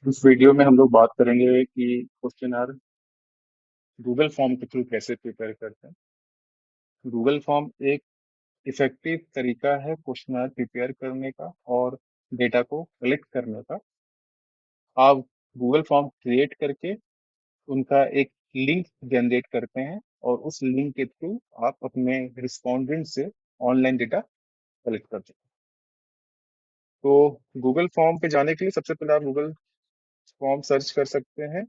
इस वीडियो में हम लोग बात करेंगे कि क्वेश्चन आर गूगल फॉर्म के थ्रू कैसे प्रिपेयर करते हैं। गूगल फॉर्म एक इफेक्टिव तरीका है क्वेश्चन आर प्रिपेयर करने का और डेटा को कलेक्ट करने का। आप गूगल फॉर्म क्रिएट करके उनका एक लिंक जनरेट करते हैं और उस लिंक के थ्रू आप अपने रिस्पोंडेंट से ऑनलाइन डेटा कलेक्ट करते हैं। तो गूगल फॉर्म पे जाने के लिए सबसे पहले आप गूगल फॉर्म सर्च कर सकते हैं,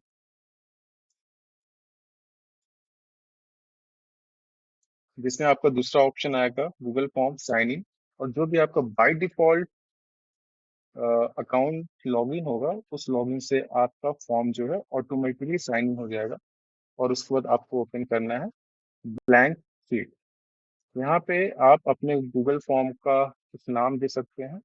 जिसमें आपका दूसरा ऑप्शन आएगा गूगल फॉर्म साइन इन। और जो भी आपका बाय डिफॉल्ट अकाउंट लॉगिन होगा उस लॉगिन से आपका फॉर्म जो है ऑटोमेटिकली साइन इन हो जाएगा। और उसके बाद आपको ओपन करना है ब्लैंक शीट। यहाँ पे आप अपने गूगल फॉर्म का कुछ नाम दे सकते हैं,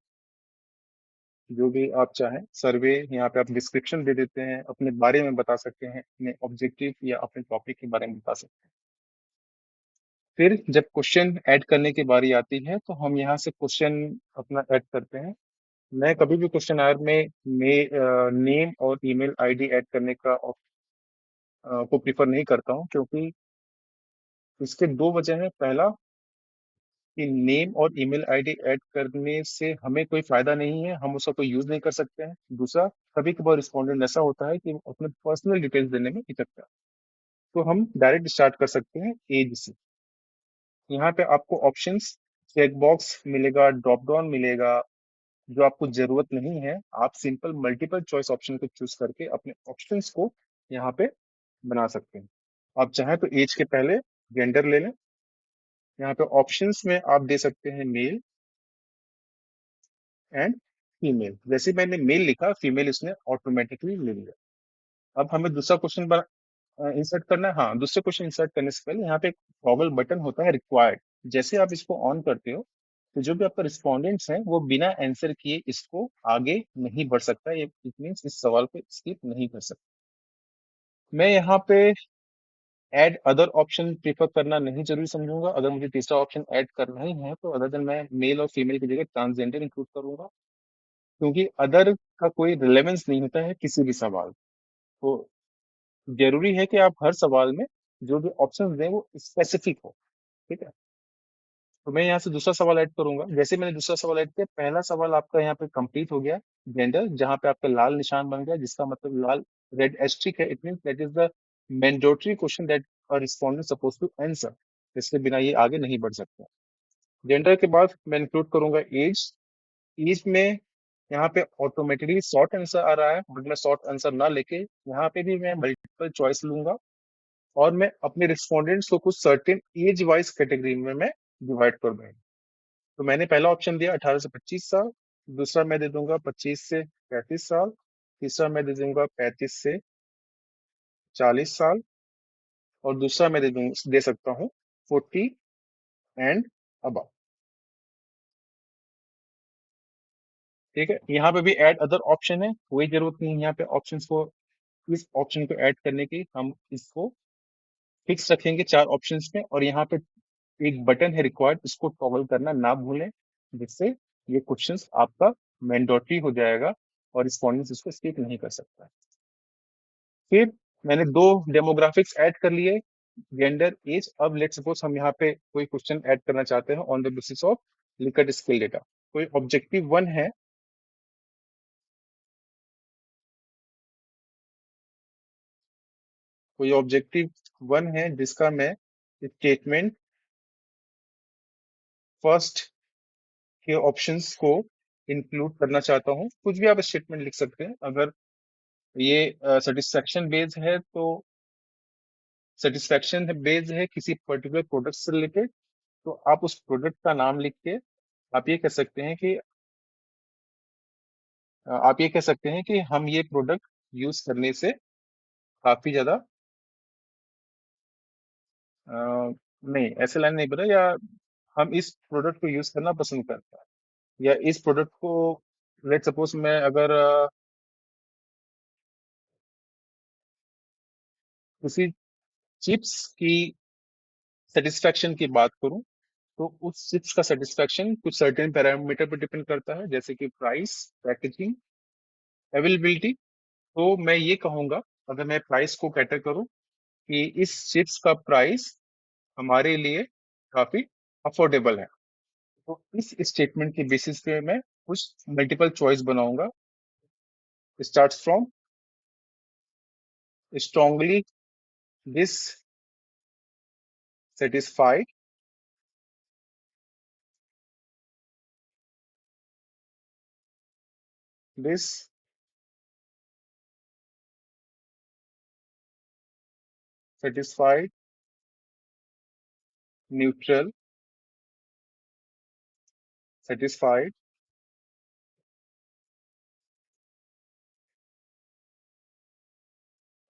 जो भी आप चाहें। सर्वे, यहाँ पे आप डिस्क्रिप्शन दे देते हैं, अपने बारे में बता सकते हैं, अपने ऑब्जेक्टिव या अपने टॉपिक के बारे में बता सकते हैं। फिर जब क्वेश्चन ऐड करने की बारी आती है तो हम यहाँ से क्वेश्चन अपना ऐड करते हैं। मैं कभी भी क्वेश्चन आवर में नेम और ईमेल आईडी ऐड करने को प्रिफर नहीं करता हूँ, क्योंकि इसके दो वजह है। पहला कि नेम और ईमेल आईडी ऐड करने से हमें कोई फायदा नहीं है, हम उसका कोई यूज नहीं कर सकते हैं। दूसरा, कभी कभार रिस्पॉन्डेंट ऐसा होता है कि वो अपने पर्सनल डिटेल्स देने में हिचकता है। तो हम डायरेक्ट स्टार्ट कर सकते हैं एज से। यहाँ पे आपको ऑप्शंस चेक बॉक्स मिलेगा, ड्रॉप डाउन मिलेगा। जो आपको जरूरत नहीं है, आप सिंपल मल्टीपल चॉइस ऑप्शन को चूज करके अपने ऑप्शंस को यहाँ पे बना सकते हैं। आप चाहें तो एज के पहले जेंडर ले लें। यहाँ पे ऑप्शंस में आप दे सकते हैं मेल एंड फीमेल। जैसे मैंने मेल लिखा, फीमेल इसने ऑटोमेटिकली ले लिया। अब हमें दूसरा क्वेश्चन इंसर्ट करना है। हाँ, दूसरे क्वेश्चन इंसर्ट करने से पहले यहाँ पे एक टॉगल बटन होता है रिक्वायर्ड। जैसे आप इसको ऑन करते हो तो जो भी आपका रिस्पॉन्डेंट्स हैं वो बिना आंसर किए इसको आगे नहीं बढ़ सकता। ये इट मीन्स इस सवाल को स्किप नहीं कर सकता। मैं यहाँ पे ऐड अदर ऑप्शन प्रीफर करना नहीं जरूरी समझूंगा। अगर मुझे तीसरा ऑप्शन ऐड करना ही है तो अदर देन मैं मेल और फीमेल की जगह ट्रांसजेंडर इंक्लूड करूंगा, क्योंकि अदर का कोई रिलेवेंस नहीं होता है किसी भी सवाल। तो जरूरी है कि आप हर सवाल में जो भी ऑप्शन दें वो स्पेसिफिक हो। ठीक है। तो मैं यहाँ से दूसरा सवाल ऐड करूंगा। जैसे मैंने दूसरा सवाल ऐड किया, पहला सवाल आपका यहाँ पे कंप्लीट हो गया। जेंडर, जहाँ पे आपका लाल निशान बन गया, जिसका मतलब लाल रेड एस्ट्रिक है, it mean that is the mandatory question that a respondent suppose to answer. इसके बिना ये आगे नहीं बढ़ सकता। जेंडर के बाद मैं इंक्लूड करूंगा एज। एज में यहाँ पे ऑटोमेटिकली शॉर्ट आंसर आ रहा है, बट मैं शॉर्ट आंसर ना लेके यहाँ पे भी मैं मल्टीपल चॉइस लूंगा। और मैं अपने रिस्पोंडेंट्स को कुछ सर्टेन एज वाइज कैटेगरी में मैं डिवाइड कर दूंगा। तो मैंने पहला ऑप्शन दिया 18 से 25 साल। दूसरा मैं दे दूंगा 25 से 35 साल। तीसरा मैं दे दूंगा 35 से 40 साल। और दूसरा मैं दे सकता हूँ 40 एंड अब। ठीक है। यहाँ पे भी ऐड अदर ऑप्शन है, कोई जरूरत नहीं है यहाँ पे ऑप्शंस को, इस ऑप्शन को ऐड करने की। हम इसको फिक्स रखेंगे चार ऑप्शंस में। और यहाँ पे एक बटन है रिक्वायर्ड, इसको टॉगल करना ना भूलें, जिससे ये क्वेश्चंस आपका मैंडेटरी हो जाएगा और रिस्पॉन्डेंट्स इसको स्किप नहीं कर सकता। फिर मैंने दो डेमोग्राफिक्स ऐड कर लिए, जेंडर एज। अब लेट सपोज हम यहाँ पे कोई क्वेश्चन ऐड करना चाहते हैं on the basis of Likert skill data. कोई ऑब्जेक्टिव वन है, कोई ऑब्जेक्टिव वन है जिसका मैं स्टेटमेंट फर्स्ट के ऑप्शंस को इंक्लूड करना चाहता हूँ। कुछ भी आप स्टेटमेंट लिख सकते हैं। अगर ये सेटिस्फेक्शन बेस्ड है तो सेटिस्फेक्शन बेस्ड है किसी पर्टिकुलर प्रोडक्ट से रिलेटेड, तो आप उस प्रोडक्ट का नाम लिख के आप ये कह सकते हैं कि हम ये प्रोडक्ट यूज करने से काफी ज्यादा नहीं, ऐसे लाइन नहीं बता, या हम इस प्रोडक्ट को यूज करना पसंद करते हैं, या इस प्रोडक्ट को लेट सपोज मैं अगर किसी चिप्स की सेटिस्फेक्शन की बात करूं तो उस चिप्स का सेटिस्फेक्शन कुछ सर्टेन पैरामीटर पर डिपेंड करता है, जैसे कि प्राइस, पैकेजिंग, अवेलेबिलिटी तो मैं ये कहूंगा, अगर मैं प्राइस को कैटर करूं, कि इस चिप्स का प्राइस हमारे लिए काफी अफोर्डेबल है। तो इस स्टेटमेंट के बेसिस पे मैं कुछ मल्टीपल चॉइस बनाऊंगा। Starts from strongly dissatisfied, dissatisfied, neutral, satisfied,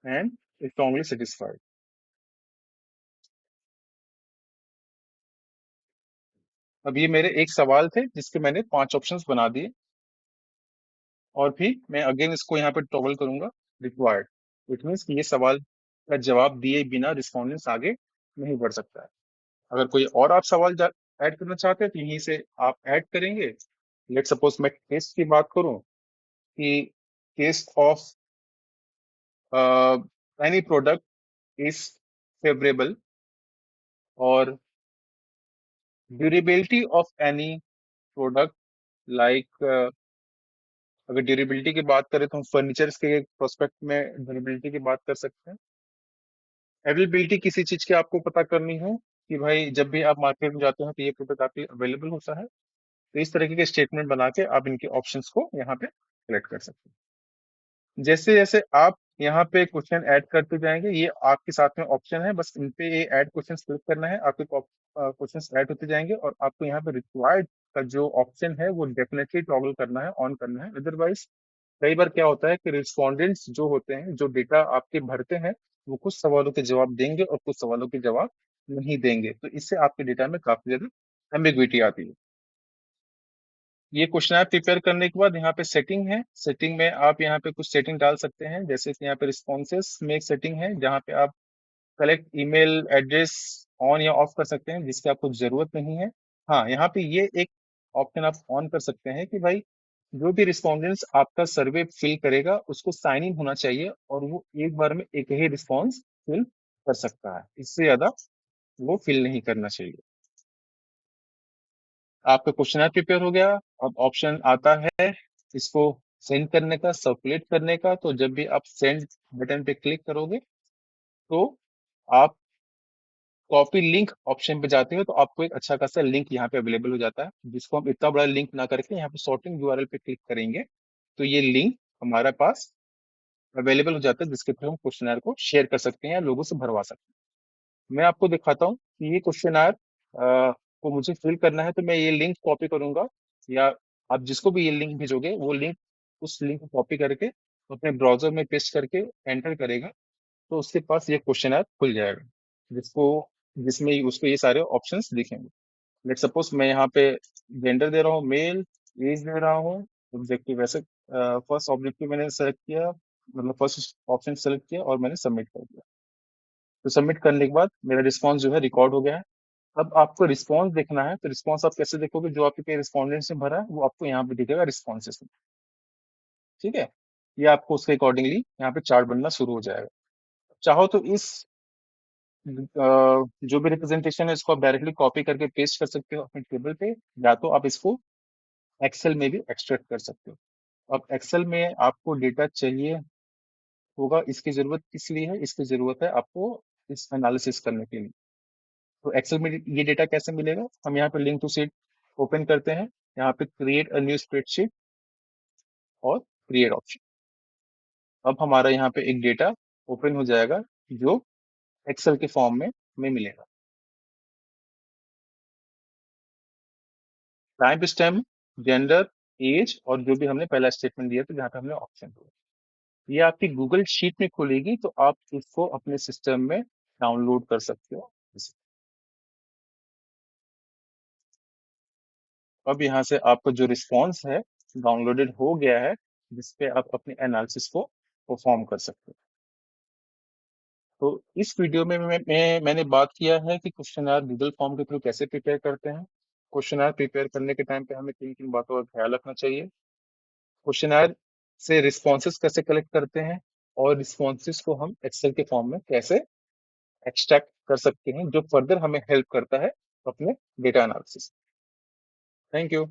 and strongly satisfied। अब ये मेरे एक सवाल थे जिसके मैंने 5 ऑप्शंस बना दिए, और भी मैं अगेन इसको यहाँ पे टॉगल करूंगा, रिक्वायर्ड। इट मीन्स कि ये सवाल का जवाब दिए बिना रिस्पॉन्डेंस आगे नहीं बढ़ सकता है। अगर कोई और आप सवाल ऐड करना चाहते हैं तो यहीं से आप ऐड करेंगे। लेट सपोज मैं टेस्ट की बात करूं, कि test of any product is favourable, और durability of any product, like अगर ड्यूरेबिलिटी की बात करें तो हम फर्नीचर के प्रोस्पेक्ट में ड्यूरेबिलिटी की बात कर सकते हैं। अवेलेबिलिटी किसी चीज की आपको पता करनी हो, कि भाई जब भी आप मार्केट में जाते हैं तो ये प्रोडक्ट आपके अवेलेबल होता है, तो इस तरीके के स्टेटमेंट बना के आप इनके ऑप्शंस को यहाँ पे सिलेक्ट कर सकते हैं। जैसे जैसे आप यहाँ पे क्वेश्चन ऐड करते जाएंगे, ये आपके साथ में ऑप्शन है, बस इन पे ये ऐड क्वेश्चन क्लिक करना है, आपके क्वेश्चन ऐड होते जाएंगे, और आपको यहाँ पे रिक्वायर्ड का जो ऑप्शन है वो डेफिनेटली टॉगल करना है, ऑन करना है। अदरवाइज कई बार क्या होता है कि रिस्पॉन्डेंट्स जो होते हैं, जो डेटा आपके भरते हैं, वो कुछ सवालों के जवाब देंगे और कुछ सवालों के जवाब नहीं देंगे, तो इससे आपके डेटा में काफी ज्यादा एम्बिग्विटी आती है। ये क्वेश्चन प्रिपेयर करने के बाद यहाँ पे सेटिंग है, सेटिंग में आप यहाँ पे कुछ सेटिंग डाल सकते हैं। जैसे कि यहाँ पे रिस्पॉन्सेस में एक सेटिंग है जहाँ पे आप कलेक्ट ईमेल एड्रेस ऑन या ऑफ कर सकते हैं, जिसकी आपको जरूरत नहीं है। हाँ, यहाँ पे ये एक ऑप्शन आप ऑन कर सकते हैं कि भाई जो भी रिस्पॉन्डेंट्स आपका सर्वे फिल करेगा उसको साइन इन होना चाहिए, और वो एक बार में एक ही रिस्पॉन्स फिल कर सकता है, इससे ज्यादा वो फिल नहीं करना चाहिए। आपका क्वेश्चन प्रिपेयर हो गया। अब ऑप्शन आता है इसको सेंड करने का, सर्कुलेट करने का। तो जब भी आप सेंड बटन पे क्लिक करोगे, तो आप कॉपी लिंक ऑप्शन पे जाते हो, तो आपको एक अच्छा खासा लिंक यहाँ पे अवेलेबल हो जाता है, जिसको हम इतना बड़ा लिंक ना करके यहाँ पे सॉर्टिंग यूआरएल पे क्लिक करेंगे, तो ये लिंक हमारे पास अवेलेबल हो जाता है, जिसके थ्रू हम क्वेश्चनर को शेयर कर सकते हैं या लोगों से भरवा सकते हैं। मैं आपको दिखाता हूँ कि ये क्वेश्चनर को मुझे फिल करना है, तो मैं ये लिंक कॉपी करूंगा, या आप जिसको भी ये लिंक भेजोगे वो लिंक, उस लिंक को कॉपी करके अपने ब्राउजर में पेस्ट करके एंटर करेगा, तो उसके पास ये क्वेश्चनर खुल जाएगा, जिसको जिसमें उसको ये सारे ऑप्शंस दिखेंगे। लेट सपोज मैं यहाँ पे जेंडर दे रहा हूँ मेल, एज दे रहा हूँ, ऑब्जेक्टिव वैसे फर्स्ट ऑब्जेक्टिव मैंने सेलेक्ट किया, मतलब फर्स्ट ऑप्शन सेलेक्ट किया और मैंने सबमिट कर दिया। तो सबमिट करने के बाद मेरा रिस्पॉन्स जो है रिकॉर्ड हो गया है। अब आपको रिस्पॉन्स देखना है, तो रिस्पॉन्स आप कैसे देखोगे? जो आपके रिस्पॉन्डेंट्स ने भरा है वो आपको यहाँ पे दिखेगा रिस्पॉन्सेस में, ठीक है। ये आपको उसके अकॉर्डिंगली यहाँ पे चार्ट बनना शुरू हो जाएगा। चाहो तो इस जो भी रिप्रेजेंटेशन है इसको आप डायरेक्टली कॉपी करके पेस्ट कर सकते हो अपने टेबल पे, या तो आप इसको एक्सेल में भी एक्सट्रैक्ट कर सकते हो। अब एक्सेल में आपको डेटा चाहिए होगा, इसकी जरूरत किस लिए है? इसकी जरूरत है आपको इस एनालिसिस करने के लिए। तो एक्सेल में ये डेटा कैसे मिलेगा? हम यहाँ पे लिंक टू शीट ओपन करते हैं, यहाँ पे क्रिएट अ न्यू स्प्रेडशीट और क्रिएट ऑप्शन। अब हमारा यहाँ पे एक डेटा ओपन हो जाएगा जो एक्सेल के फॉर्म में हमें मिलेगा। टाइम स्टैम्प, जेंडर, एज, और जो भी हमने पहला स्टेटमेंट दिया था जहाँ पे हमने ऑप्शन दिया, ये आपकी गूगल शीट में खुलेगी, तो आप इसको अपने सिस्टम में डाउनलोड कर सकते हो। अब यहाँ से आपका जो रिस्पॉन्स है डाउनलोडेड हो गया है, जिसपे आप अपने एनालिसिस को परफॉर्म कर सकते हो। तो इस वीडियो में मैंने बात किया है कि क्वेश्चन गूगल फॉर्म के थ्रू कैसे प्रिपेयर करते हैं। क्वेश्चन प्रिपेयर करने के टाइम पे हमें किन किन बातों का ख्याल रखना चाहिए। क्वेश्चन से रिस्पॉन्सेज कैसे कलेक्ट करते हैं, और रिस्पॉन्सेज को हम एक्सेल के फॉर्म में कैसे एक्सट्रैक्ट कर सकते हैं, जो फर्दर हमें हेल्प करता है अपने डेटा एनालिसिस। Thank you.